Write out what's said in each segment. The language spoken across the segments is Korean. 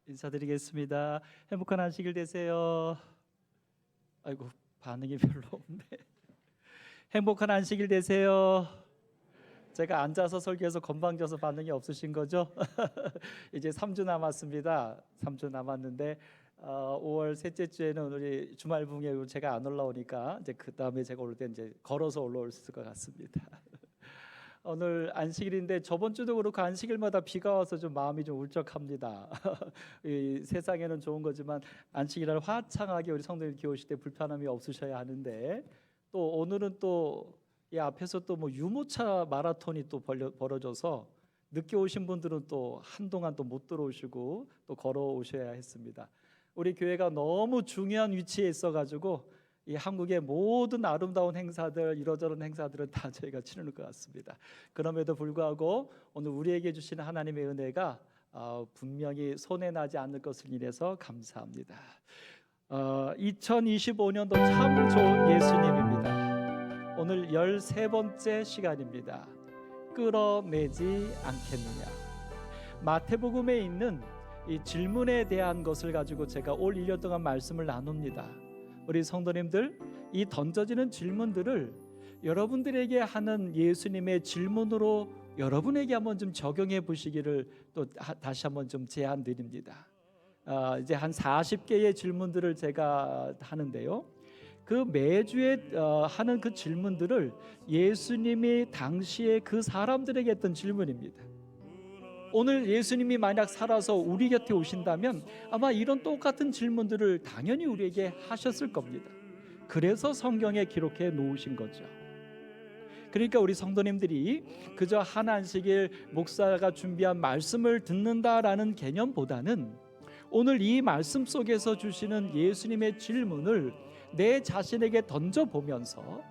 인사드리겠습니다. 행복한 안식일 되세요. 아이고, 반응이 별로 없네. 행복한 안식일 되세요. 제가 앉아서 설교해서 건방져서 반응이 없으신 거죠? 이제 3주 남았습니다. 3주 남았는데 5월 셋째 주에는 우리 주말 붕에 제가 안 올라오니까 이제 그 다음에 제가 올 때 이제 걸어서 올라올 것 같습니다. 오늘 안식일인데 저번 주도 그렇고 안식일마다 비가 와서 좀 마음이 좀 울적합니다. 이 세상에는 좋은 거지만 안식일날 화창하게 우리 성도님 기회 오실 때 불편함이 없으셔야 하는데, 또 오늘은 또 이 앞에서 또 뭐 유모차 마라톤이 또 벌어져서 늦게 오신 분들은 또 한동안 또 못 들어오시고 또 걸어오셔야 했습니다. 우리 교회가 너무 중요한 위치에 있어가지고 이 한국의 모든 아름다운 행사들, 이러저런 행사들은 다 저희가 치르는 것 같습니다. 그럼에도 불구하고 오늘 우리에게 주시는 하나님의 은혜가 분명히 손해나지 않을 것을 인해서 감사합니다. 2025년도 참 좋은 예수님입니다. 오늘 13번째 시간입니다. 끌어내지 않겠느냐. 마태복음에 있는 이 질문에 대한 것을 가지고 제가 올 1년 동안 말씀을 나눕니다. 우리 성도님들, 이 던져지는 질문들을 여러분들에게 하는 예수님의 질문으로 여러분에게 한번 좀 적용해 보시기를 또 다시 한번 좀 제안 드립니다. 이제 한 40개의 질문들을 제가 하는데요, 그 매주에 하는 그 질문들을 예수님이 당시에 그 사람들에게 했던 질문입니다. 오늘 예수님이 만약 살아서 우리 곁에 오신다면 아마 이런 똑같은 질문들을 당연히 우리에게 하셨을 겁니다. 그래서 성경에 기록해 놓으신 거죠. 그러니까 우리 성도님들이 그저 한 안식일 목사가 준비한 말씀을 듣는다라는 개념보다는 오늘 이 말씀 속에서 주시는 예수님의 질문을 내 자신에게 던져보면서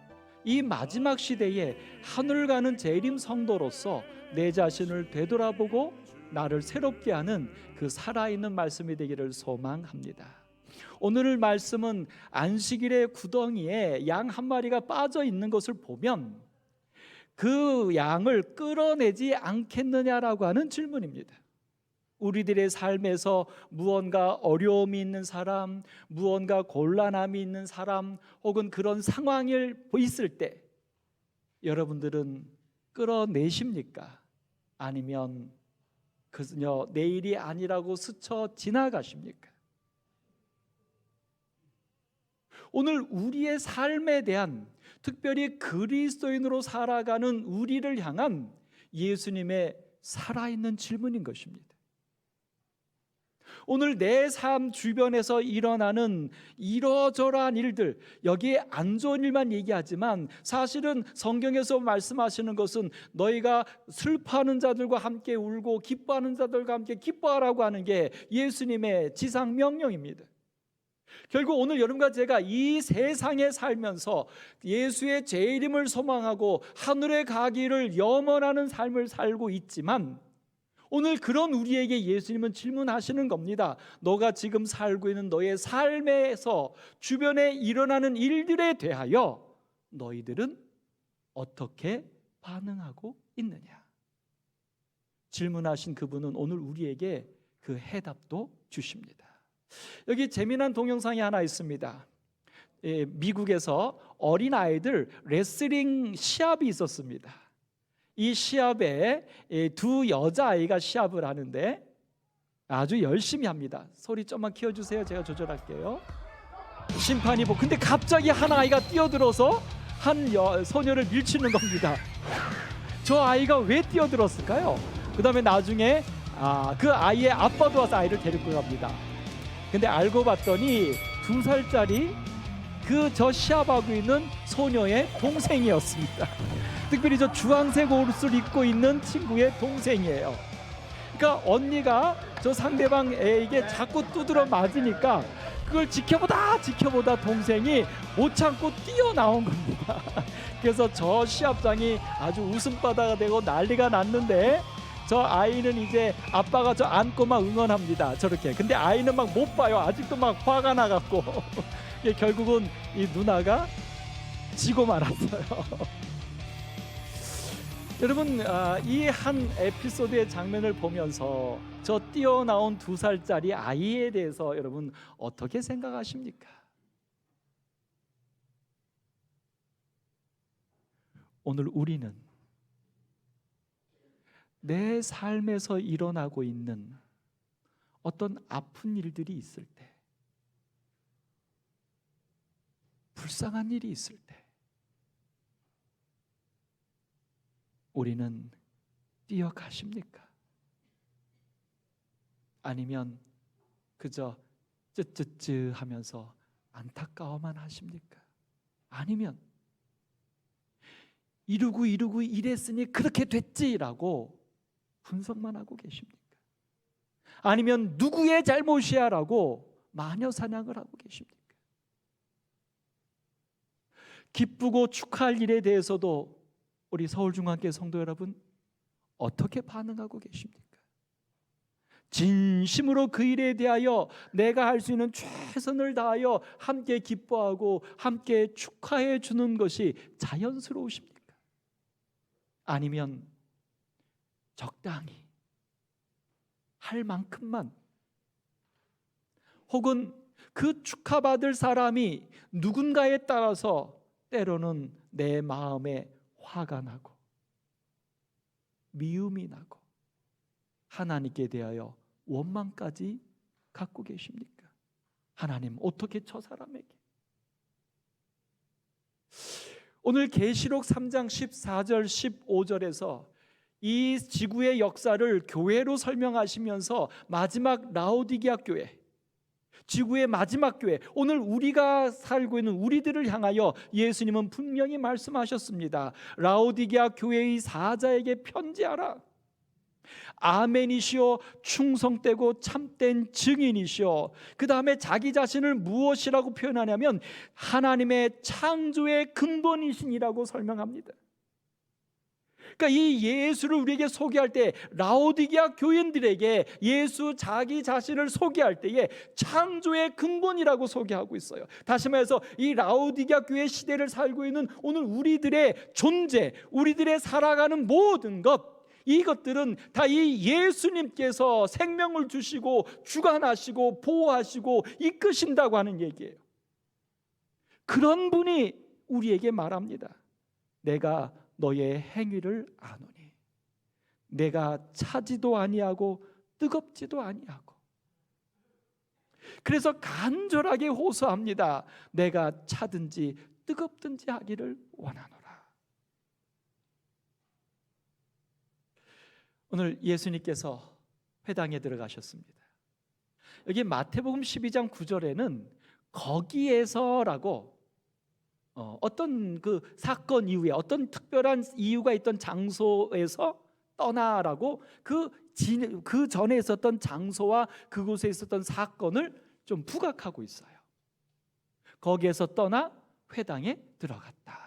이 마지막 시대에 하늘 가는 재림 성도로서 내 자신을 되돌아보고 나를 새롭게 하는 그 살아있는 말씀이 되기를 소망합니다. 오늘 말씀은 안식일의 구덩이에 양 한 마리가 빠져 있는 것을 보면 그 양을 끌어내지 않겠느냐라고 하는 질문입니다. 우리들의 삶에서 무언가 어려움이 있는 사람, 무언가 곤란함이 있는 사람, 혹은 그런 상황이 있을 때 여러분들은 끌어내십니까? 아니면 그저 내일이 아니라고 스쳐 지나가십니까? 오늘 우리의 삶에 대한, 특별히 그리스도인으로 살아가는 우리를 향한 예수님의 살아있는 질문인 것입니다. 오늘 내 삶 주변에서 일어나는 이러저러한 일들, 여기에 안 좋은 일만 얘기하지만 사실은 성경에서 말씀하시는 것은 너희가 슬퍼하는 자들과 함께 울고 기뻐하는 자들과 함께 기뻐하라고 하는 게 예수님의 지상 명령입니다. 결국 오늘 여러분과 제가 이 세상에 살면서 예수의 재림을 소망하고 하늘에 가기를 염원하는 삶을 살고 있지만, 오늘 그런 우리에게 예수님은 질문하시는 겁니다. 너가 지금 살고 있는 너의 삶에서 주변에 일어나는 일들에 대하여 너희들은 어떻게 반응하고 있느냐. 질문하신 그분은 오늘 우리에게 그 해답도 주십니다. 여기 재미난 동영상이 하나 있습니다. 미국에서 어린아이들 레슬링 시합이 있었습니다. 이 시합에 두 여자아이가 시합을 하는데 아주 열심히 합니다. 소리 좀만 키워주세요. 제가 조절할게요. 심판이 근데 갑자기 한 아이가 뛰어들어서 한 소녀를 밀치는 겁니다. 저 아이가 왜 뛰어들었을까요? 그 다음에 나중에 그 아이의 아빠도 와서 아이를 데리고 갑니다. 근데 알고 봤더니 2살짜리 저 시합하고 있는 소녀의 동생이었습니다. 특별히 저 주황색 옷을 입고 있는 친구의 동생이에요. 그러니까 언니가 저 상대방 애에게 자꾸 두드러 맞으니까 그걸 지켜보다 동생이 못 참고 뛰어나온 겁니다. 그래서 저 시합장이 아주 웃음바다가 되고 난리가 났는데, 저 아이는 이제 아빠가 저 안고 막 응원합니다. 저렇게. 근데 아이는 막 못 봐요. 아직도 막 화가 나갖고 결국은 이 누나가 지고 말았어요. 여러분, 이 한 에피소드의 장면을 보면서 저 뛰어나온 2살짜리 아이에 대해서 여러분 어떻게 생각하십니까? 오늘 우리는 내 삶에서 일어나고 있는 어떤 아픈 일들이 있을 때, 불쌍한 일이 있을 때 우리는 뛰어가십니까? 아니면 그저 쯔쯔쯔 하면서 안타까워만 하십니까? 아니면 이러고 이랬으니 그렇게 됐지라고 분석만 하고 계십니까? 아니면 누구의 잘못이야 라고 마녀 사냥을 하고 계십니까? 기쁘고 축하할 일에 대해서도 우리 서울중앙교회 성도 여러분 어떻게 반응하고 계십니까? 진심으로 그 일에 대하여 내가 할 수 있는 최선을 다하여 함께 기뻐하고 함께 축하해 주는 것이 자연스러우십니까? 아니면 적당히 할 만큼만, 혹은 그 축하받을 사람이 누군가에 따라서 때로는 내 마음에 화가 나고 미움이 나고 하나님께 대하여 원망까지 갖고 계십니까? 하나님 어떻게 저 사람에게? 오늘 계시록 3장 14절 15절에서 이 지구의 역사를 교회로 설명하시면서 마지막 라오디게아 교회, 지구의 마지막 교회, 오늘 우리가 살고 있는 우리들을 향하여 예수님은 분명히 말씀하셨습니다. 라오디게아 교회의 사자에게 편지하라. 아멘이시오, 충성되고 참된 증인이시오. 그 다음에 자기 자신을 무엇이라고 표현하냐면 하나님의 창조의 근본이신이라고 설명합니다. 그러니까 이 예수를 우리에게 소개할 때 라오디게아 교인들에게 예수 자기 자신을 소개할 때에 창조의 근본이라고 소개하고 있어요. 다시 말해서 이 라오디게아 교회 시대를 살고 있는 오늘 우리들의 존재, 우리들의 살아가는 모든 것, 이것들은 다 이 예수님께서 생명을 주시고 주관하시고 보호하시고 이끄신다고 하는 얘기예요. 그런 분이 우리에게 말합니다. 내가 너의 행위를 아노니 내가 차지도 아니하고 뜨겁지도 아니하고. 그래서 간절하게 호소합니다. 내가 차든지 뜨겁든지 하기를 원하노라. 오늘 예수님께서 회당에 들어가셨습니다. 여기 마태복음 12장 9절에는 거기에서라고 어떤 그 사건 이후에 어떤 특별한 이유가 있던 장소에서 떠나라고 그 전에 있었던 장소와 그곳에 있었던 사건을 좀 부각하고 있어요. 거기에서 떠나 회당에 들어갔다.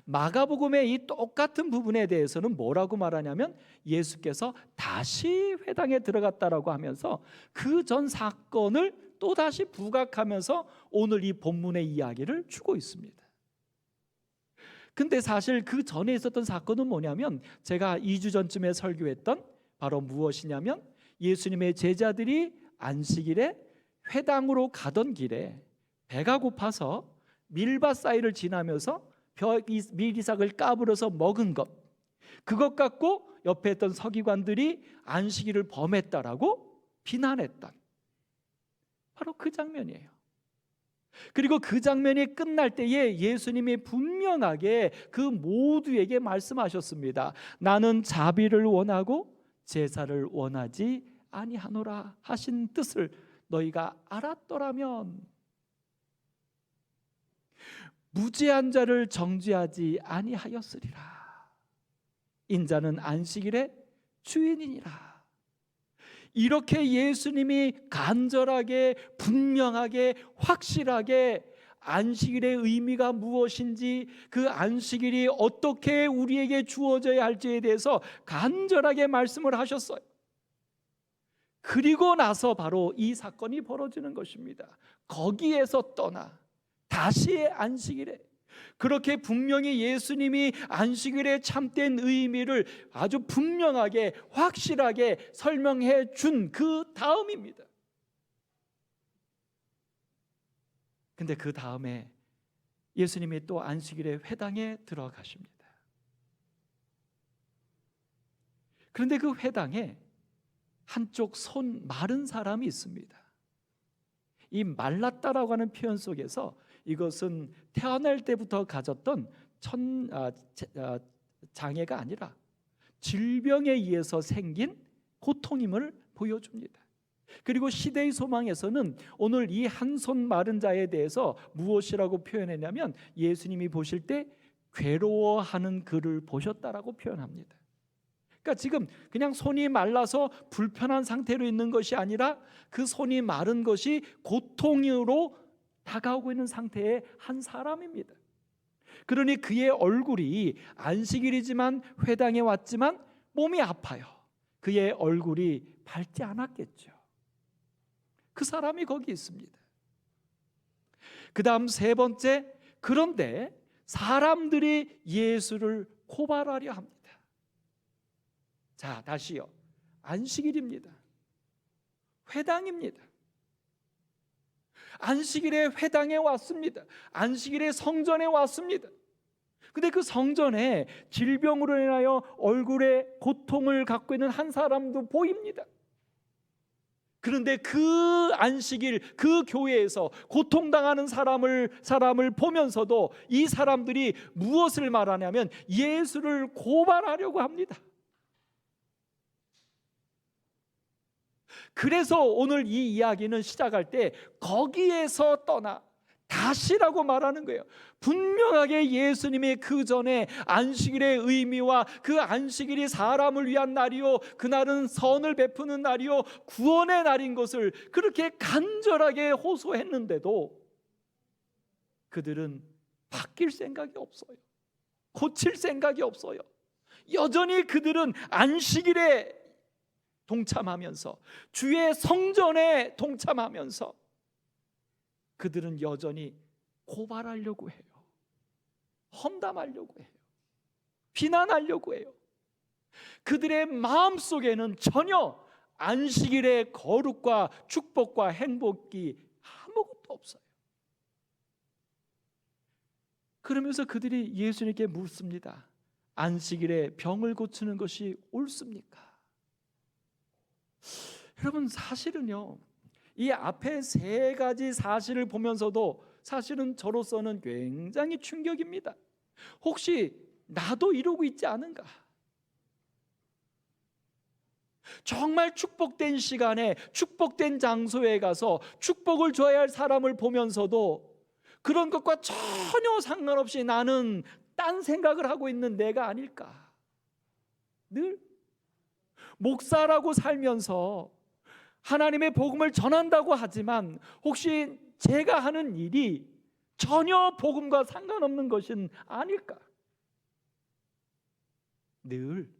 마가복음의 이 똑같은 부분에 대해서는 뭐라고 말하냐면 예수께서 다시 회당에 들어갔다라고 하면서 그 전 사건을 또다시 부각하면서 오늘 이 본문의 이야기를 주고 있습니다. 근데 사실 그 전에 있었던 사건은 뭐냐면 제가 2주 전쯤에 설교했던 바로 무엇이냐면 예수님의 제자들이 안식일에 회당으로 가던 길에 배가 고파서 밀밭 사이를 지나면서 밀이삭을 까불어서 먹은 것, 그것 갖고 옆에 있던 서기관들이 안식일을 범했다라고 비난했던 바로 그 장면이에요. 그리고 그 장면이 끝날 때에 예수님이 분명하게 그 모두에게 말씀하셨습니다. 나는 자비를 원하고 제사를 원하지 아니하노라 하신 뜻을 너희가 알았더라면 무죄한 자를 정죄하지 아니하였으리라. 인자는 안식일의 주인이니라. 이렇게 예수님이 간절하게 분명하게 확실하게 안식일의 의미가 무엇인지, 그 안식일이 어떻게 우리에게 주어져야 할지에 대해서 간절하게 말씀을 하셨어요. 그리고 나서 바로 이 사건이 벌어지는 것입니다. 거기에서 떠나 다시 안식일에 그렇게 분명히 예수님이 안식일의 참된 의미를 아주 분명하게 확실하게 설명해 준 그 다음입니다. 근데 그 다음에 예수님이 또 안식일의 회당에 들어가십니다. 그런데 그 회당에 한쪽 손 마른 사람이 있습니다. 이 말랐다라고 하는 표현 속에서 이것은 태어날 때부터 가졌던 장애가 아니라 질병에 의해서 생긴 고통임을 보여줍니다. 그리고 시대의 소망에서는 오늘 이 한 손 마른 자에 대해서 무엇이라고 표현했냐면 예수님이 보실 때 괴로워하는 그를 보셨다라고 표현합니다. 그러니까 지금 그냥 손이 말라서 불편한 상태로 있는 것이 아니라 그 손이 마른 것이 고통으로 다가오고 있는 상태의 한 사람입니다. 그러니 그의 얼굴이 안식일이지만 회당에 왔지만 몸이 아파요. 그의 얼굴이 밝지 않았겠죠. 그 사람이 거기 있습니다. 그 다음 세 번째, 그런데 사람들이 예수를 고발하려 합니다. 자, 다시요. 안식일입니다. 회당입니다. 안식일에 회당에 왔습니다. 안식일에 성전에 왔습니다. 근데 그 성전에 질병으로 인하여 얼굴에 고통을 갖고 있는 한 사람도 보입니다. 그런데 그 안식일, 그 교회에서 고통당하는 사람을 보면서도 이 사람들이 무엇을 말하냐면 예수를 고발하려고 합니다. 그래서 오늘 이 이야기는 시작할 때 거기에서 떠나 다시라고 말하는 거예요. 분명하게 예수님이 그 전에 안식일의 의미와 그 안식일이 사람을 위한 날이요, 그날은 선을 베푸는 날이요, 구원의 날인 것을 그렇게 간절하게 호소했는데도 그들은 바뀔 생각이 없어요. 고칠 생각이 없어요. 여전히 그들은 안식일에 동참하면서 주의 성전에 동참하면서 그들은 여전히 고발하려고 해요. 험담하려고 해요. 비난하려고 해요. 그들의 마음속에는 전혀 안식일의 거룩과 축복과 행복이 아무것도 없어요. 그러면서 그들이 예수님께 묻습니다. 안식일에 병을 고치는 것이 옳습니까? 여러분, 사실은요, 이 앞에 세 가지 사실을 보면서도 사실은 저로서는 굉장히 충격입니다. 혹시 나도 이러고 있지 않은가? 정말 축복된 시간에 축복된 장소에 가서 축복을 줘야 할 사람을 보면서도 그런 것과 전혀 상관없이 나는 딴 생각을 하고 있는 내가 아닐까? 늘 목사라고 살면서 하나님의 복음을 전한다고 하지만 혹시 제가 하는 일이 전혀 복음과 상관없는 것은 아닐까? 늘.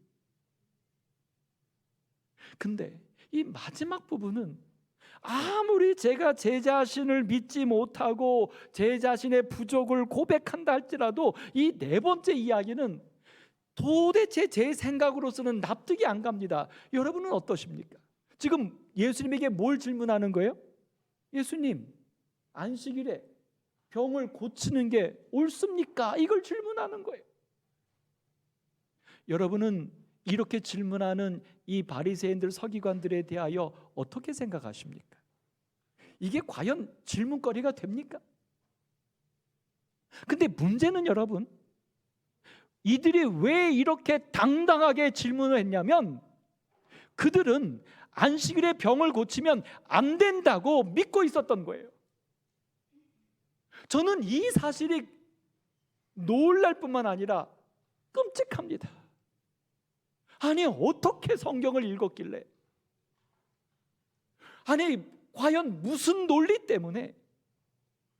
근데 이 마지막 부분은 아무리 제가 제 자신을 믿지 못하고 제 자신의 부족을 고백한다 할지라도 이 네 번째 이야기는 도대체 제 생각으로서는 납득이 안 갑니다. 여러분은 어떠십니까? 지금 예수님에게 뭘 질문하는 거예요? 예수님, 안식일에 병을 고치는 게 옳습니까? 이걸 질문하는 거예요. 여러분은 이렇게 질문하는 이 바리새인들 서기관들에 대하여 어떻게 생각하십니까? 이게 과연 질문거리가 됩니까? 근데 문제는 여러분, 이들이 왜 이렇게 당당하게 질문을 했냐면 그들은 안식일에 병을 고치면 안 된다고 믿고 있었던 거예요. 저는 이 사실이 놀랄 뿐만 아니라 끔찍합니다. 아니, 어떻게 성경을 읽었길래, 아니 과연 무슨 논리 때문에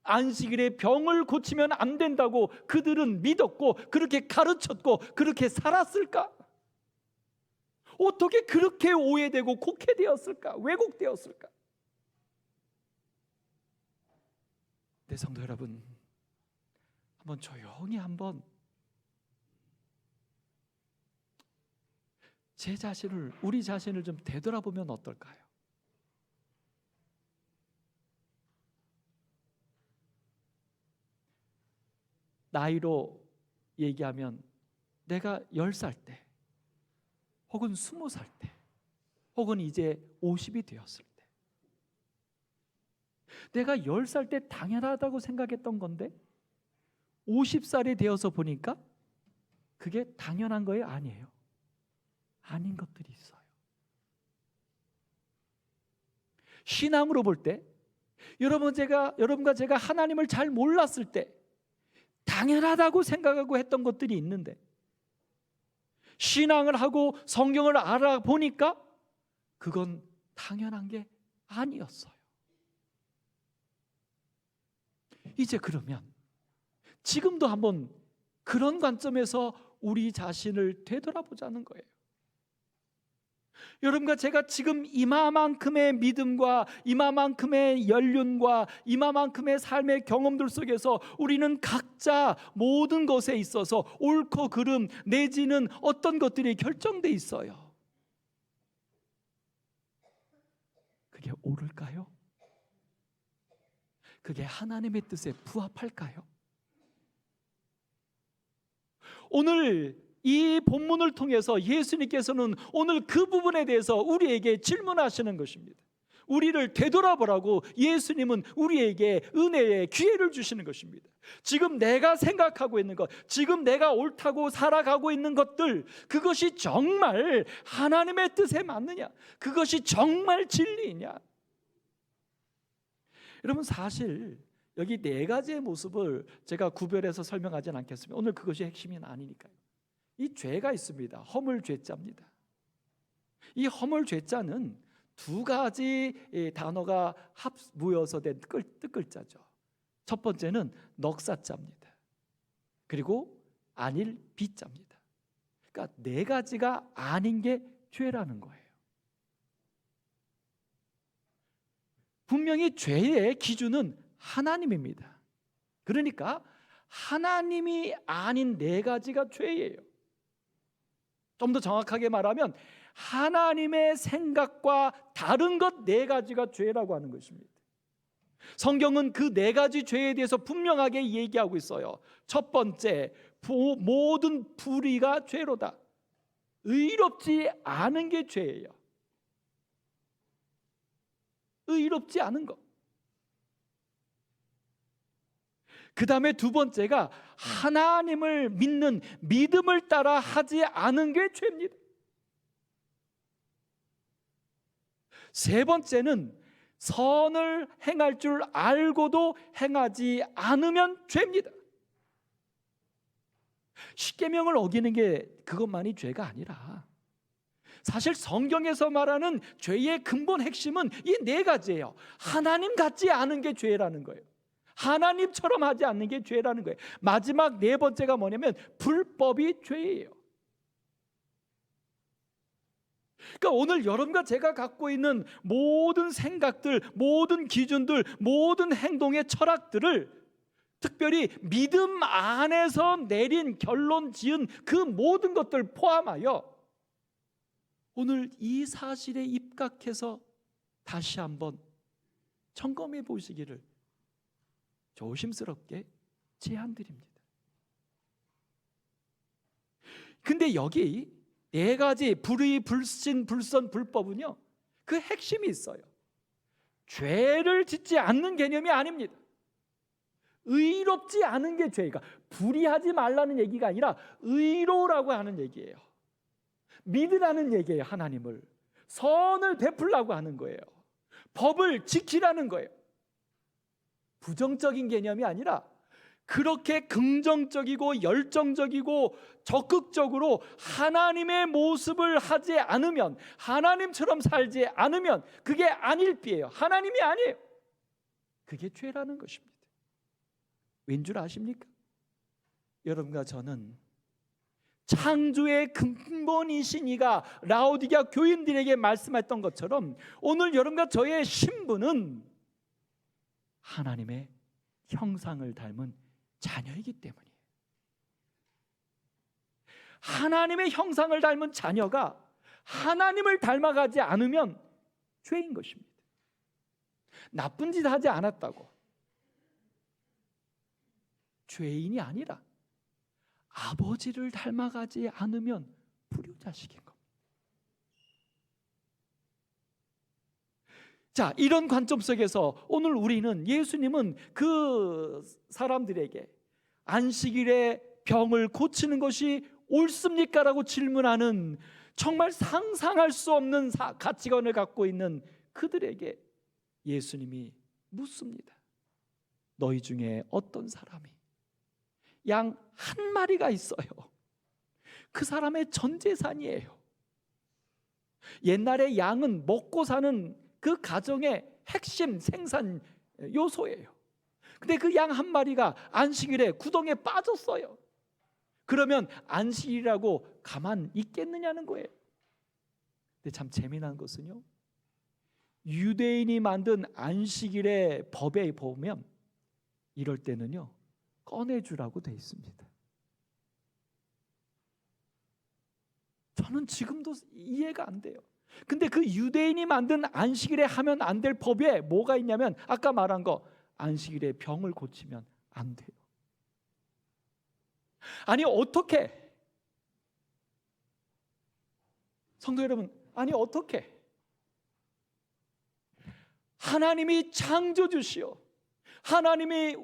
안식일에 병을 고치면 안 된다고 그들은 믿었고 그렇게 가르쳤고 그렇게 살았을까? 어떻게 그렇게 오해되고 곡해되었을까? 왜곡되었을까? 네, 성도 여러분, 한번 조용히 한번 제 자신을, 우리 자신을 좀 되돌아보면 어떨까요? 나이로 얘기하면 내가 10살 때, 혹은 20살 때, 혹은 이제 50이 되었을 때, 내가 10살 때 당연하다고 생각했던 건데 50살이 되어서 보니까 그게 당연한 거예요? 아니에요. 아닌 것들이 있어요. 신앙으로 볼 때 여러분과 제가 하나님을 잘 몰랐을 때 당연하다고 생각하고 했던 것들이 있는데, 신앙을 하고 성경을 알아보니까 그건 당연한 게 아니었어요. 이제 그러면 지금도 한번 그런 관점에서 우리 자신을 되돌아보자는 거예요. 여러분과 제가 지금 이마만큼의 믿음과 이마만큼의 연륜과 이마만큼의 삶의 경험들 속에서 우리는 각자 모든 것에 있어서 옳고 그름 내지는 어떤 것들이 결정돼 있어요. 그게 옳을까요? 그게 하나님의 뜻에 부합할까요? 오늘 이 본문을 통해서 예수님께서는 오늘 그 부분에 대해서 우리에게 질문하시는 것입니다. 우리를 되돌아보라고 예수님은 우리에게 은혜의 기회를 주시는 것입니다. 지금 내가 생각하고 있는 것, 지금 내가 옳다고 살아가고 있는 것들, 그것이 정말 하나님의 뜻에 맞느냐? 그것이 정말 진리이냐? 여러분, 사실 여기 4가지의 모습을 제가 구별해서 설명하지는 않겠습니다. 오늘 그것이 핵심이 아니니까요. 이 죄가 있습니다. 허물죄자입니다. 이 허물죄자는 2가지 단어가 모여서 된 뜻글자죠. 첫 번째는 넉사자입니다. 그리고 아닐 비자입니다. 그러니까 4가지가 아닌 게 죄라는 거예요. 분명히 죄의 기준은 하나님입니다. 그러니까 하나님이 아닌 4가지가 죄예요. 좀 더 정확하게 말하면 하나님의 생각과 다른 것 4가지가 죄라고 하는 것입니다. 성경은 그 4가지 죄에 대해서 분명하게 얘기하고 있어요. 첫 번째, 모든 불의가 죄로다. 의롭지 않은 게 죄예요. 의롭지 않은 것. 그 다음에 2번째가 하나님을 믿는 믿음을 따라 하지 않은 게 죄입니다. 3번째는 선을 행할 줄 알고도 행하지 않으면 죄입니다. 십계명을 어기는 게 그것만이 죄가 아니라 사실 성경에서 말하는 죄의 근본 핵심은 이 4가지예요. 하나님 같지 않은 게 죄라는 거예요. 하나님처럼 하지 않는 게 죄라는 거예요. 마지막 4번째가 뭐냐면 불법이 죄예요. 그러니까 오늘 여러분과 제가 갖고 있는 모든 생각들, 모든 기준들, 모든 행동의 철학들을 특별히 믿음 안에서 내린 결론 지은 그 모든 것들 포함하여 오늘 이 사실에 입각해서 다시 한번 점검해 보시기를 조심스럽게 제안드립니다. 근데 여기 4가지 불의, 불신, 불선, 불법은요, 그 핵심이 있어요. 죄를 짓지 않는 개념이 아닙니다. 의롭지 않은 게 죄가, 불의하지 말라는 얘기가 아니라 의로라고 하는 얘기예요. 믿으라는 얘기예요. 하나님을 선을 베풀라고 하는 거예요. 법을 지키라는 거예요. 부정적인 개념이 아니라 그렇게 긍정적이고 열정적이고 적극적으로 하나님의 모습을 하지 않으면, 하나님처럼 살지 않으면 그게 안일비예요. 하나님이 아니에요. 그게 죄라는 것입니다. 왠 줄 아십니까? 여러분과 저는 창조의 근본이신 이가 라오디게아 교인들에게 말씀했던 것처럼 오늘 여러분과 저의 신분은 하나님의 형상을 닮은 자녀이기 때문이에요. 하나님의 형상을 닮은 자녀가 하나님을 닮아가지 않으면 죄인 것입니다. 나쁜 짓 하지 않았다고 죄인이 아니라 아버지를 닮아가지 않으면 불효자식인 겁니다. 자, 이런 관점 속에서 오늘 우리는 예수님은 그 사람들에게 안식일에 병을 고치는 것이 옳습니까? 라고 질문하는 정말 상상할 수 없는 가치관을 갖고 있는 그들에게 예수님이 묻습니다. 너희 중에 어떤 사람이 양 한 마리가 있어요. 그 사람의 전 재산이에요. 옛날에 양은 먹고 사는 그 가정의 핵심 생산 요소예요. 근데 그 양 한 마리가 안식일에 구덩이에 빠졌어요. 그러면 안식일이라고 가만 있겠느냐는 거예요. 근데 참 재미난 것은요, 유대인이 만든 안식일의 법에 보면 이럴 때는요 꺼내주라고 돼 있습니다. 저는 지금도 이해가 안 돼요. 근데 그 유대인이 만든 안식일에 하면 안 될 법에 뭐가 있냐면 아까 말한 거, 안식일에 병을 고치면 안 돼요. 아니 어떻게, 성도 여러분, 아니 어떻게 하나님이 창조주시오, 하나님이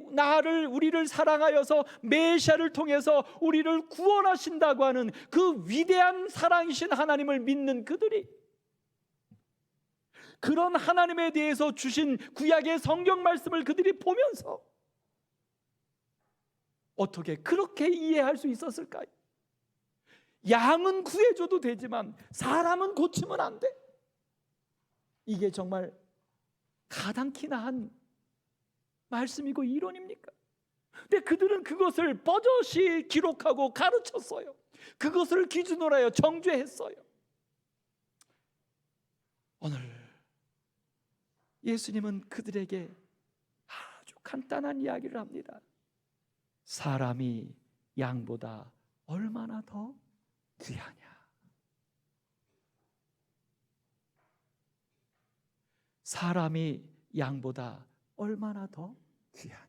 우리를 사랑하여서 메시아를 통해서 우리를 구원하신다고 하는 그 위대한 사랑이신 하나님을 믿는 그들이 그런 하나님에 대해서 주신 구약의 성경 말씀을 그들이 보면서 어떻게 그렇게 이해할 수 있었을까요? 양은 구해줘도 되지만 사람은 고치면 안 돼. 이게 정말 가당키나 한 말씀이고 이론입니까? 근데 그들은 그것을 버젓이 기록하고 가르쳤어요. 그것을 기준으로 하여 정죄했어요. 오늘 예수님은 그들에게 아주 간단한 이야기를 합니다. 사람이 양보다 얼마나 더 귀하냐. 사람이 양보다 얼마나 더 귀하냐.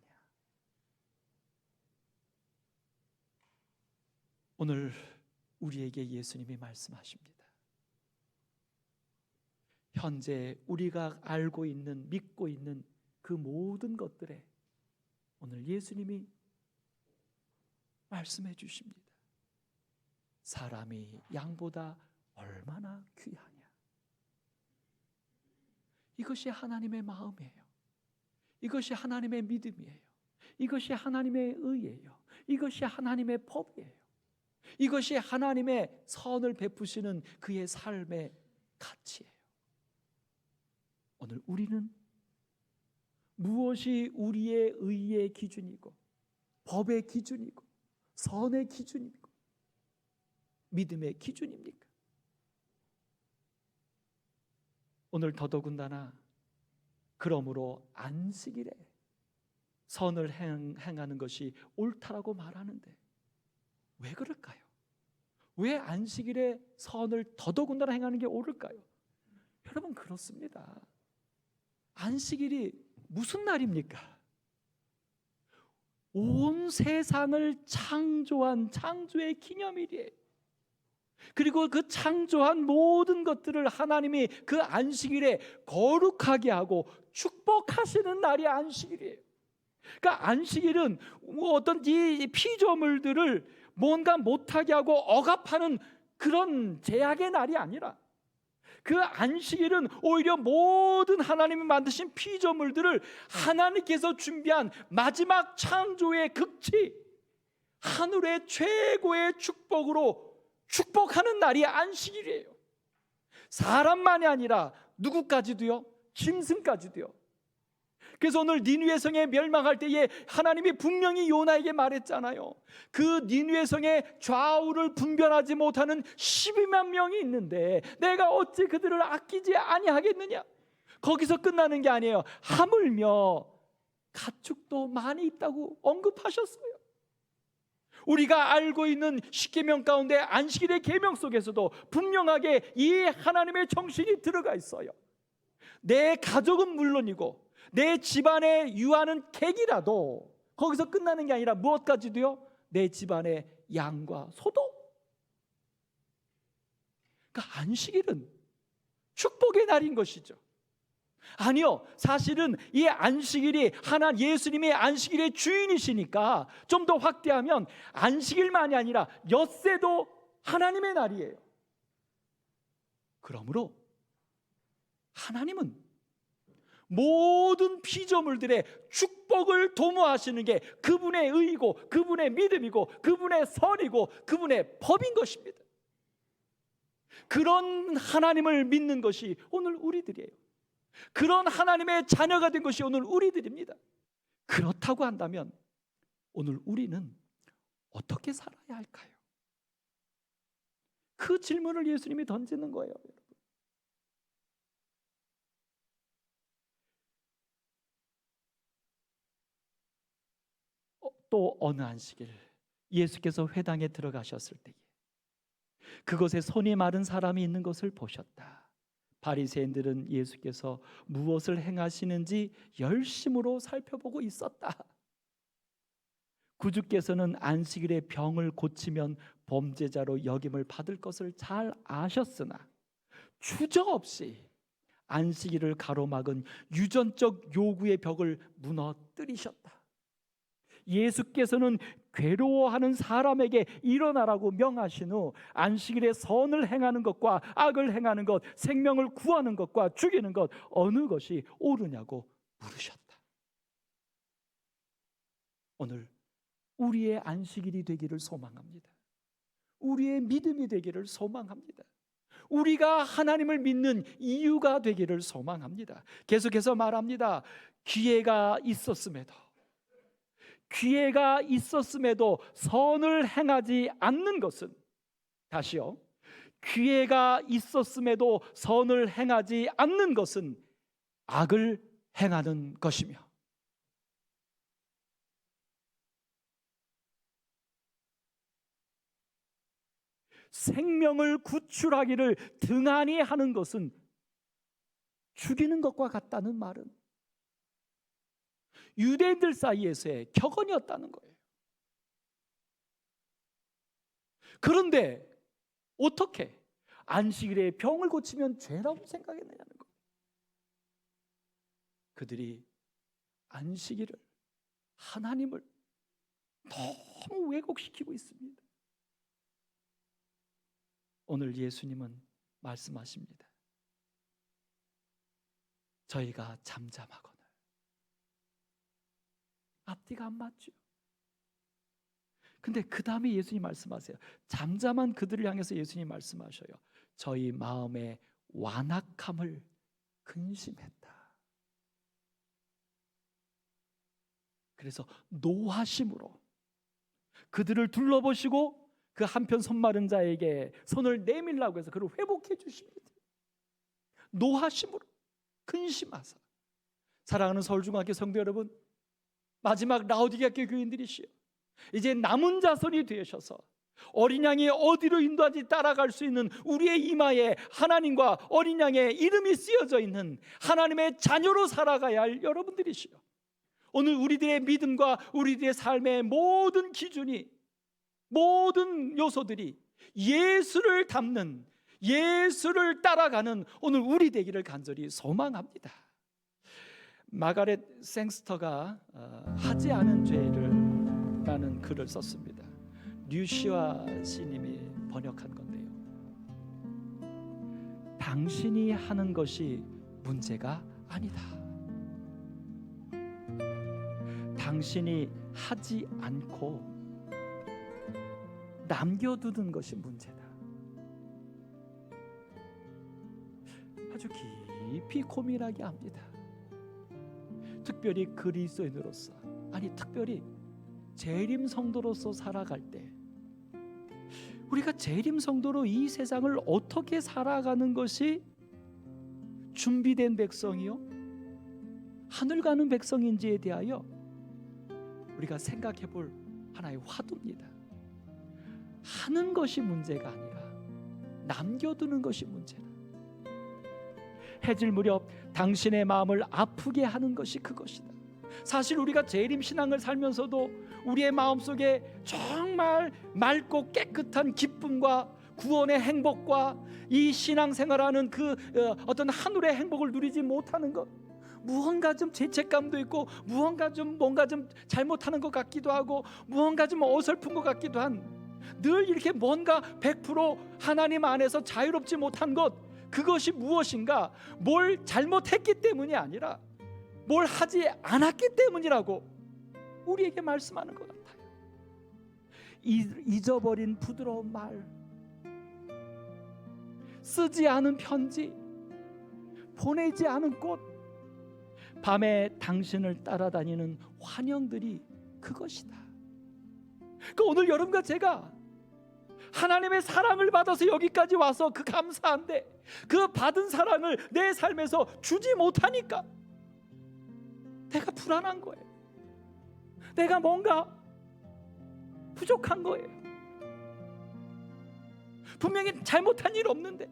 오늘 우리에게 예수님이 말씀하십니다. 현재 우리가 알고 있는, 믿고 있는 그 모든 것들에 오늘 예수님이 말씀해 주십니다. 사람이 양보다 얼마나 귀하냐. 이것이 하나님의 마음이에요. 이것이 하나님의 믿음이에요. 이것이 하나님의 의예요. 이것이 하나님의 법이에요. 이것이 하나님의 선을 베푸시는 그의 삶의 가치예요. 오늘 우리는 무엇이 우리의 의의 기준이고 법의 기준이고 선의 기준이고 믿음의 기준입니까? 오늘 더더군다나 그러므로 안식일에 선을 행하는 것이 옳다라고 말하는데 왜 그럴까요? 왜 안식일에 선을 더더군다나 행하는 게 옳을까요? 여러분, 그렇습니다. 안식일이 무슨 날입니까? 온 세상을 창조한 창조의 기념일이에요. 그리고 그 창조한 모든 것들을 하나님이 그 안식일에 거룩하게 하고 축복하시는 날이 안식일이에요. 그러니까 안식일은 어떤 이 피조물들을 뭔가 못하게 하고 억압하는 그런 제약의 날이 아니라 그 안식일은 오히려 모든 하나님이 만드신 피조물들을 하나님께서 준비한 마지막 창조의 극치, 하늘의 최고의 축복으로 축복하는 날이 안식일이에요. 사람만이 아니라 누구까지도요? 짐승까지도요. 그래서 오늘 니느웨 성에 멸망할 때에 하나님이 분명히 요나에게 말했잖아요. 그 니느웨 성의 좌우를 분별하지 못하는 12만 명이 있는데 내가 어찌 그들을 아끼지 아니하겠느냐. 거기서 끝나는 게 아니에요. 하물며 가축도 많이 있다고 언급하셨어요. 우리가 알고 있는 십계명 가운데 안식일의 계명 속에서도 분명하게 이 하나님의 정신이 들어가 있어요. 내 가족은 물론이고 내 집안에 유하는 객이라도 거기서 끝나는 게 아니라 무엇까지도요? 내 집안의 양과 소도. 그러니까 안식일은 축복의 날인 것이죠. 아니요, 사실은 이 안식일이 예수님의 안식일의 주인이시니까 좀 더 확대하면 안식일만이 아니라 엿새도 하나님의 날이에요. 그러므로 하나님은 모든 피조물들의 축복을 도모하시는 게 그분의 의이고 그분의 믿음이고 그분의 선이고 그분의 법인 것입니다. 그런 하나님을 믿는 것이 오늘 우리들이에요. 그런 하나님의 자녀가 된 것이 오늘 우리들입니다. 그렇다고 한다면 오늘 우리는 어떻게 살아야 할까요? 그 질문을 예수님이 던지는 거예요. 또 어느 안식일 예수께서 회당에 들어가셨을 때에 그곳에 손이 마른 사람이 있는 것을 보셨다. 바리새인들은 예수께서 무엇을 행하시는지 열심으로 살펴보고 있었다. 구주께서는 안식일에 병을 고치면 범죄자로 여김을 받을 것을 잘 아셨으나 추저없이 안식일을 가로막은 유전적 요구의 벽을 무너뜨리셨다. 예수께서는 괴로워하는 사람에게 일어나라고 명하신 후 안식일에 선을 행하는 것과 악을 행하는 것, 생명을 구하는 것과 죽이는 것 어느 것이 옳으냐고 물으셨다. 오늘 우리의 안식일이 되기를 소망합니다. 우리의 믿음이 되기를 소망합니다. 우리가 하나님을 믿는 이유가 되기를 소망합니다. 계속해서 말합니다. 기회가 있었음에도 선을 행하지 않는 것은, 다시요, 기회가 있었음에도 선을 행하지 않는 것은 악을 행하는 것이며 생명을 구출하기를 등한히 하는 것은 죽이는 것과 같다는 말은 유대인들 사이에서의 격언이었다는 거예요. 그런데 어떻게 안식일에 병을 고치면 죄라고 생각했느냐는 거예요. 그들이 안식일을, 하나님을 너무 왜곡시키고 있습니다. 오늘 예수님은 말씀하십니다. 저희가 잠잠하거늘 앞뒤가 안 맞죠. 근데 그 다음에 예수님 말씀하세요. 잠잠한 그들을 향해서 예수님 말씀하셔요. 저희 마음의 완악함을 근심했다. 그래서 노하심으로 그들을 둘러보시고 그 한편 손 마른 자에게 손을 내밀라고 해서 그를 회복해 주십니다. 노하심으로 근심하사. 사랑하는 서울중학교 성도 여러분, 마지막 라오디게아 교인들이시여, 이제 남은 자손이 되셔서 어린 양이 어디로 인도하지 따라갈 수 있는 우리의 이마에 하나님과 어린 양의 이름이 쓰여져 있는 하나님의 자녀로 살아가야 할 여러분들이시여, 오늘 우리들의 믿음과 우리들의 삶의 모든 기준이, 모든 요소들이 예수를 닮는, 예수를 따라가는 오늘 우리 되기를 간절히 소망합니다. 마가렛 쌩스터가 하지 않은 죄를 라는 글을 썼습니다. 류시와 시님이 번역한 건데요, 당신이 하는 것이 문제가 아니다. 당신이 하지 않고 남겨두는 것이 문제다. 아주 깊이 고민하게 합니다. 특별히 그리스도인으로서, 아니 특별히 재림 성도로서 살아갈 때 우리가 재림 성도로 이 세상을 어떻게 살아가는 것이 준비된 백성이요 하늘 가는 백성인지에 대하여 우리가 생각해 볼 하나의 화두입니다. 하는 것이 문제가 아니라 남겨두는 것이 문제라. 해질 무렵 당신의 마음을 아프게 하는 것이 그것이다. 사실 우리가 재림신앙을 살면서도 우리의 마음속에 정말 맑고 깨끗한 기쁨과 구원의 행복과 이 신앙생활하는 그 어떤 하늘의 행복을 누리지 못하는 것, 무언가 좀 죄책감도 있고 무언가 좀 뭔가 좀 잘못하는 것 같기도 하고 무언가 좀 어설픈 것 같기도 한, 늘 이렇게 뭔가 100% 하나님 안에서 자유롭지 못한 것, 그것이 무엇인가? 뭘 잘못했기 때문이 아니라 뭘 하지 않았기 때문이라고 우리에게 말씀하는 것 같아요. 잊어버린 부드러운 말, 쓰지 않은 편지, 보내지 않은 꽃, 밤에 당신을 따라다니는 환영들이 그것이다. 그러니까 오늘 여러분과 제가 하나님의 사랑을 받아서 여기까지 와서 그 감사한데, 그 받은 사랑을 내 삶에서 주지 못하니까 내가 불안한 거예요. 내가 뭔가 부족한 거예요. 분명히 잘못한 일 없는데,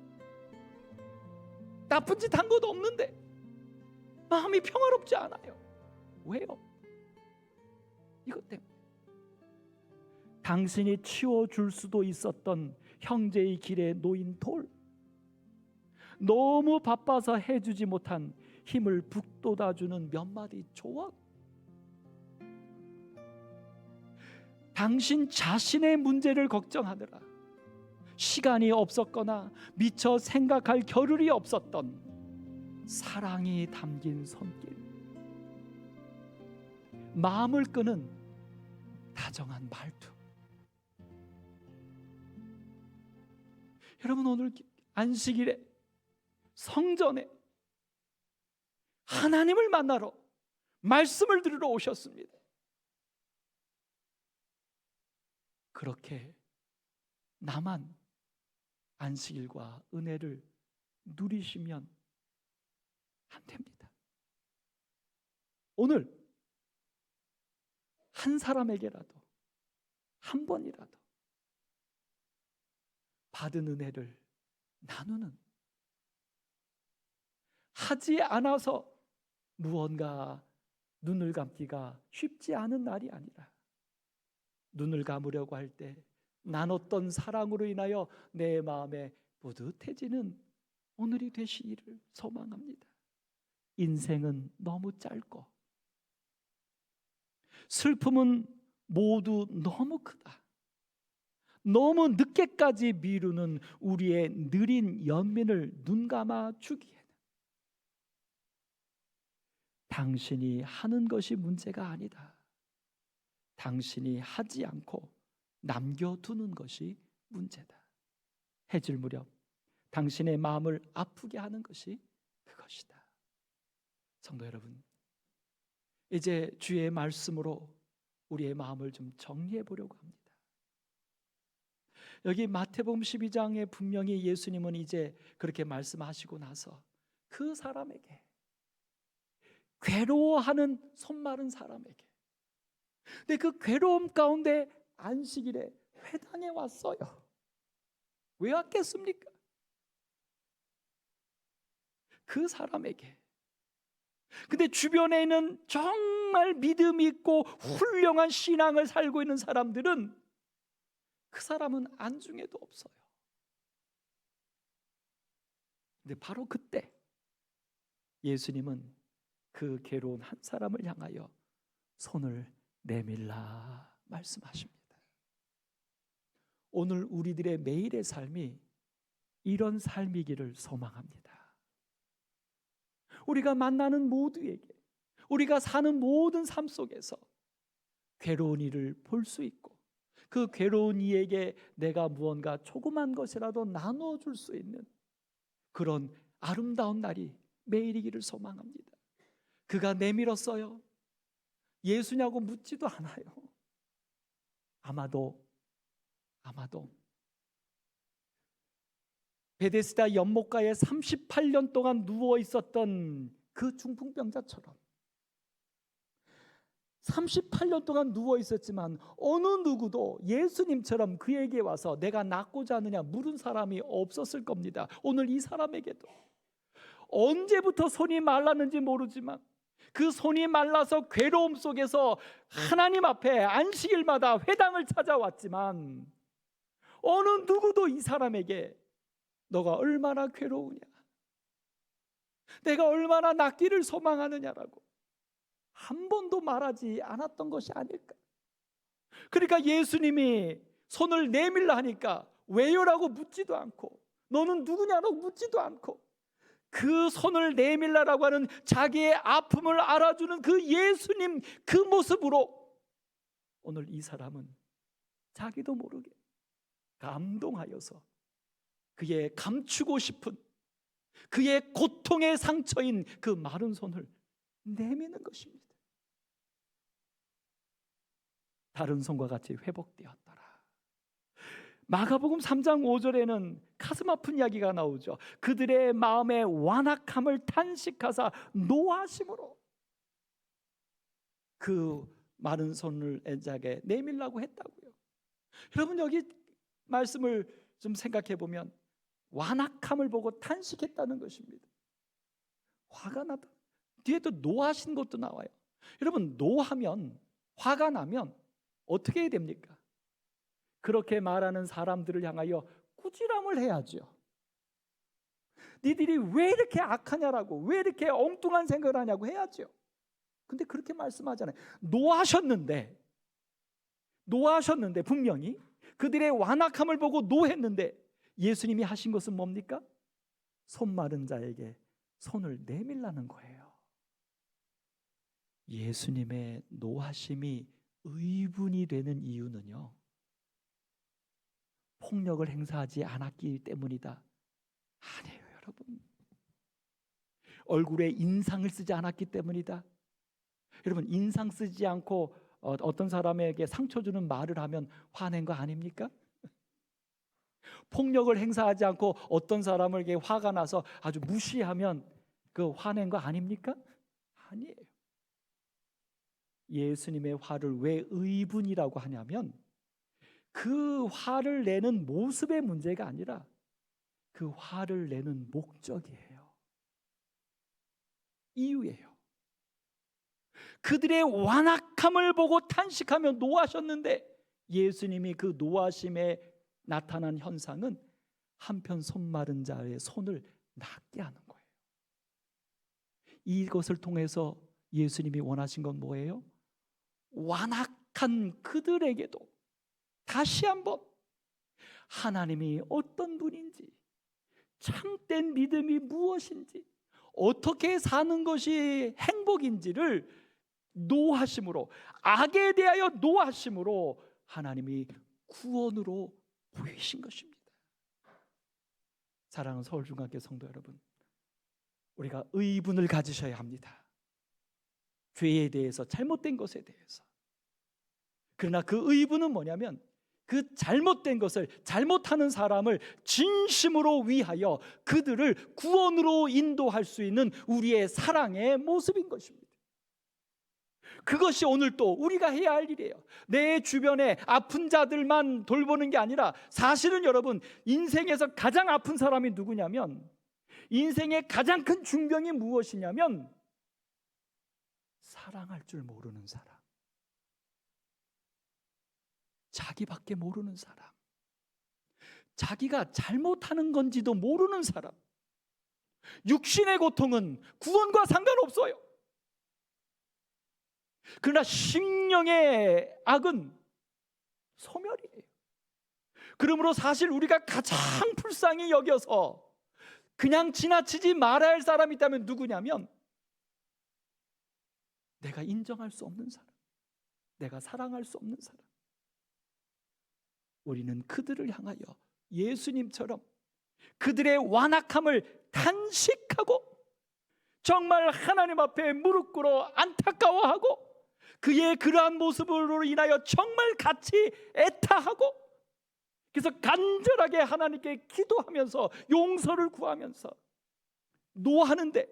나쁜 짓 한 것도 없는데 마음이 평화롭지 않아요. 왜요? 이것 때문에. 당신이 치워줄 수도 있었던 형제의 길에 놓인 돌, 너무 바빠서 해주지 못한 힘을 북돋아주는 몇 마디 조언, 당신 자신의 문제를 걱정하느라 시간이 없었거나 미처 생각할 겨를이 없었던 사랑이 담긴 손길, 마음을 끄는 다정한 말투. 여러분, 오늘 안식일에 성전에 하나님을 만나러, 말씀을 들으러 오셨습니다. 그렇게 나만 안식일과 은혜를 누리시면 안 됩니다. 오늘 한 사람에게라도 한 번이라도 받은 은혜를 나누는, 하지 않아서 무언가 눈을 감기가 쉽지 않은 날이 아니라 눈을 감으려고 할 때 나눴던 사랑으로 인하여 내 마음에 뿌듯해지는 오늘이 되시기를 소망합니다. 인생은 너무 짧고 슬픔은 모두 너무 크다. 너무 늦게까지 미루는 우리의 느린 연민을 눈감아 주기에는 당신이 하는 것이 문제가 아니다. 당신이 하지 않고 남겨두는 것이 문제다. 해질 무렵 당신의 마음을 아프게 하는 것이 그것이다. 성도 여러분, 이제 주의 말씀으로 우리의 마음을 좀 정리해 보려고 합니다. 여기 마태복음 12장에 분명히 예수님은 이제 그렇게 말씀하시고 나서 그 사람에게, 괴로워하는 손마른 사람에게, 근데 그 괴로움 가운데 안식일에 회당에 왔어요. 왜 왔겠습니까? 그 사람에게. 근데 주변에 있는 정말 믿음 있고 훌륭한 신앙을 살고 있는 사람들은 그 사람은 안중에도 없어요. 근데 바로 그때 예수님은 그 괴로운 한 사람을 향하여 손을 내밀라 말씀하십니다. 오늘 우리들의 매일의 삶이 이런 삶이기를 소망합니다. 우리가 만나는 모두에게, 우리가 사는 모든 삶 속에서 괴로운 이를 볼 수 있고 그 괴로운 이에게 내가 무언가 조그만 것이라도 나눠줄 수 있는 그런 아름다운 날이 매일이기를 소망합니다. 그가 내밀었어요. 예수냐고 묻지도 않아요. 아마도 베데스다 연못가에 38년 동안 누워 있었던 그 중풍병자처럼 38년 동안 누워 있었지만 어느 누구도 예수님처럼 그에게 와서 내가 낫고자 하느냐 물은 사람이 없었을 겁니다. 오늘 이 사람에게도 언제부터 손이 말랐는지 모르지만 그 손이 말라서 괴로움 속에서 하나님 앞에 안식일마다 회당을 찾아왔지만 어느 누구도 이 사람에게 너가 얼마나 괴로우냐, 내가 얼마나 낫기를 소망하느냐라고 한 번도 말하지 않았던 것이 아닐까. 그러니까 예수님이 손을 내밀라 하니까 왜요라고 묻지도 않고 너는 누구냐라고 묻지도 않고 그 손을 내밀라라고 하는 자기의 아픔을 알아주는 그 예수님 그 모습으로 오늘 이 사람은 자기도 모르게 감동하여서 그의 감추고 싶은 그의 고통의 상처인 그 마른 손을 내미는 것입니다. 다른 손과 같이 회복되었더라. 마가복음 3장 5절에는 가슴 아픈 이야기가 나오죠. 그들의 마음의 완악함을 탄식하사 노하심으로 그 마른 손을 애자게 내밀라고 했다고요. 여러분 여기 말씀을 좀 생각해 보면 완악함을 보고 탄식했다는 것입니다. 화가 나다. 뒤에 또 노하신 것도 나와요. 여러분 노하면, 화가 나면 어떻게 해야 됩니까? 그렇게 말하는 사람들을 향하여 꾸지람을 해야죠. 니들이 왜 이렇게 악하냐라고, 왜 이렇게 엉뚱한 생각을 하냐고 해야죠. 근데 그렇게 말씀하잖아요. 노하셨는데 분명히 그들의 완악함을 보고 노했는데 예수님이 하신 것은 뭡니까? 손 마른 자에게 손을 내밀라는 거예요. 예수님의 노하심이 의분이 되는 이유는요, 폭력을 행사하지 않았기 때문이다. 아니에요, 여러분. 얼굴에 인상을 쓰지 않았기 때문이다. 여러분 인상 쓰지 않고 어떤 사람에게 상처 주는 말을 하면 화낸 거 아닙니까? 폭력을 행사하지 않고 어떤 사람에게 화가 나서 아주 무시하면 그 화낸 거 아닙니까? 아니에요. 예수님의 화를 왜 의분이라고 하냐면 그 화를 내는 모습의 문제가 아니라 그 화를 내는 목적이에요. 이유예요. 그들의 완악함을 보고 탄식하며 노하셨는데 예수님이 그 노하심에 나타난 현상은 한편 손 마른 자의 손을 낫게 하는 거예요. 이것을 통해서 예수님이 원하신 건 뭐예요? 완악한 그들에게도 다시 한번 하나님이 어떤 분인지, 참된 믿음이 무엇인지, 어떻게 사는 것이 행복인지를 노하심으로, 악에 대하여 노하심으로 하나님이 구원으로 보이신 것입니다. 사랑하는 서울중앙교 성도 여러분, 우리가 의분을 가지셔야 합니다. 죄에 대해서, 잘못된 것에 대해서. 그러나 그 의분은 뭐냐면 그 잘못된 것을, 잘못하는 사람을 진심으로 위하여 그들을 구원으로 인도할 수 있는 우리의 사랑의 모습인 것입니다. 그것이 오늘 또 우리가 해야 할 일이에요. 내 주변에 아픈 자들만 돌보는 게 아니라, 사실은 여러분 인생에서 가장 아픈 사람이 누구냐면, 인생의 가장 큰 중병이 무엇이냐면 사랑할 줄 모르는 사람, 자기밖에 모르는 사람, 자기가 잘못하는 건지도 모르는 사람. 육신의 고통은 구원과 상관없어요. 그러나 심령의 악은 소멸이에요. 그러므로 사실 우리가 가장 불쌍히 여겨서 그냥 지나치지 말아야 할 사람이 있다면 누구냐면, 내가 인정할 수 없는 사람, 내가 사랑할 수 없는 사람. 우리는 그들을 향하여 예수님처럼 그들의 완악함을 탄식하고 정말 하나님 앞에 무릎 꿇어 안타까워하고 그의 그러한 모습으로 인하여 정말 같이 애타하고, 그래서 간절하게 하나님께 기도하면서 용서를 구하면서 노하는데,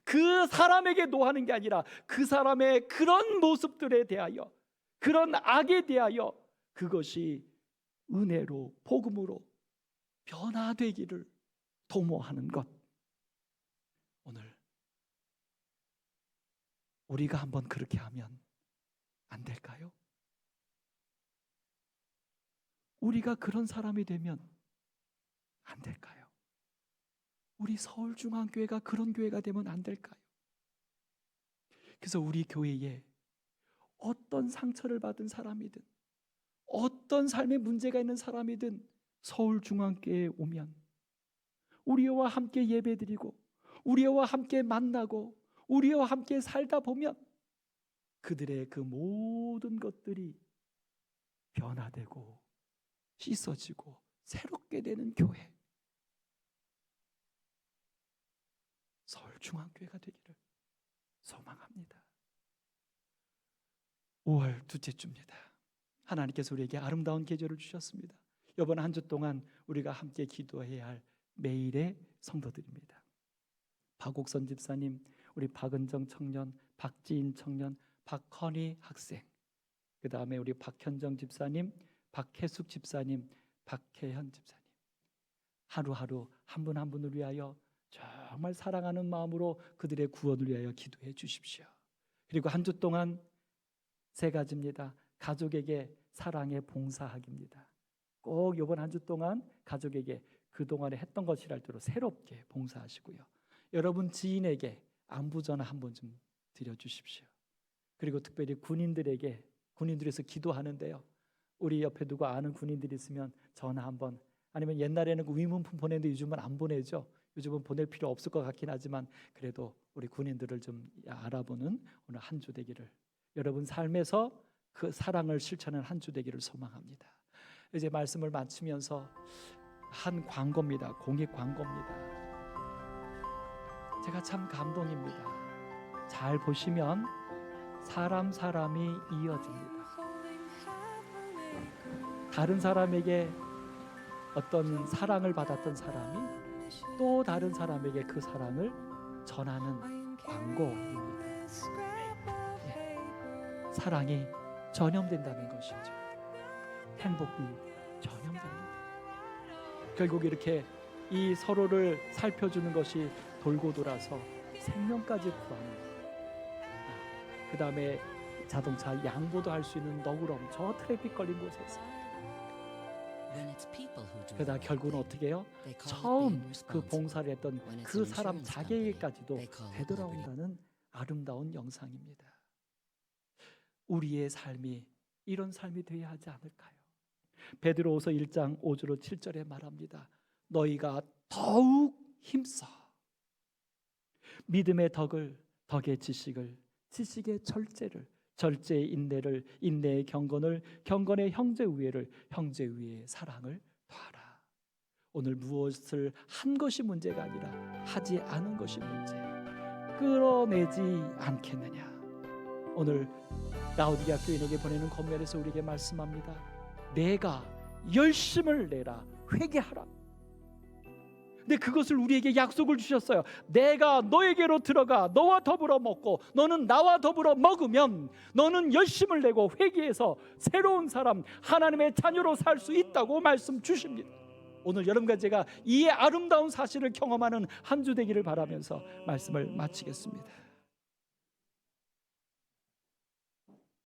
그 사람에게 노하는 게 아니라 그 사람의 그런 모습들에 대하여, 그런 악에 대하여 그것이 은혜로, 복음으로 변화되기를 도모하는 것. 오늘 우리가 한번 그렇게 하면 안 될까요? 우리가 그런 사람이 되면 안 될까요? 우리 서울중앙교회가 그런 교회가 되면 안 될까요? 그래서 우리 교회에 어떤 상처를 받은 사람이든, 어떤 삶에 문제가 있는 사람이든 서울중앙교회에 오면 우리와 함께 예배드리고, 우리와 함께 만나고, 우리와 함께 살다 보면 그들의 그 모든 것들이 변화되고 씻어지고 새롭게 되는 교회, 서울중앙교회가 되기를 소망합니다. 5월 둘째 주입니다. 하나님께서 우리에게 아름다운 계절을 주셨습니다. 이번 한 주 동안 우리가 함께 기도해야 할 매일의 성도들입니다. 박옥선 집사님, 우리 박은정 청년, 박지인 청년, 박헌희 학생, 그 다음에 우리 박현정 집사님, 박혜숙 집사님, 박혜현 집사님, 하루하루 한 분 한 분을 위하여 정말 사랑하는 마음으로 그들의 구원을 위하여 기도해 주십시오. 그리고 한 주 동안 세 가지입니다. 가족에게 사랑의 봉사하기입니다. 꼭 이번 한 주 동안 가족에게 그동안에 했던 것이랄 대로 새롭게 봉사하시고요. 여러분 지인에게 안부 전화 한 번 좀 드려주십시오. 그리고 특별히 군인들에게, 군인들에서 기도하는데요, 우리 옆에 누구 아는 군인들이 있으면 전화 한번, 아니면 옛날에는 그 위문품 보내는데 요즘은 안 보내죠. 요즘은 보낼 필요 없을 것 같긴 하지만 그래도 우리 군인들을 좀 알아보는 오늘 한 주 되기를, 여러분 삶에서 그 사랑을 실천하는 한 주 되기를 소망합니다. 이제 말씀을 마치면서 한 광고입니다. 공익 광고입니다. 제가 참 감동입니다. 잘 보시면 사람이 이어집니다. 다른 사람에게 어떤 사랑을 받았던 사람이 또 다른 사람에게 그 사랑을 전하는 광고입니다. 사랑이 전염된다는 것이죠. 행복이 전염됩니다. 결국 이렇게 이 서로를 살펴주는 것이 돌고 돌아서 생명까지 구하는, 그 다음에 자동차 양보도 할 수 있는 너그러움, 저 트래픽 걸린 곳에서, 그러다 결국은 어떻게 해요? 처음 그 봉사를 했던 그 사람 자기에게까지도 되돌아온다는 아름다운 영상입니다. 우리의 삶이 이런 삶이 되어야 하지 않을까요? 베드로후서 1장 5절로 7절에 말합니다. 너희가 더욱 힘써 믿음의 덕을, 덕의 지식을, 지식의 절제를, 절제의 인내를, 인내의 경건을, 경건의 형제 우애를, 형제 우애의 사랑을 더하라. 오늘 무엇을 한 것이 문제가 아니라 하지 않은 것이 문제, 끌어내지 않겠느냐. 오늘 라오디게아 교인에게 보내는 권면에서 우리에게 말씀합니다. 내가 열심을 내라, 회개하라. 근데 그것을 우리에게 약속을 주셨어요. 내가 너에게로 들어가 너와 더불어 먹고 너는 나와 더불어 먹으면 너는 열심을 내고 회개해서 새로운 사람, 하나님의 자녀로 살 수 있다고 말씀 주십니다. 오늘 여러분과 제가 이 아름다운 사실을 경험하는 한 주 되기를 바라면서 말씀을 마치겠습니다.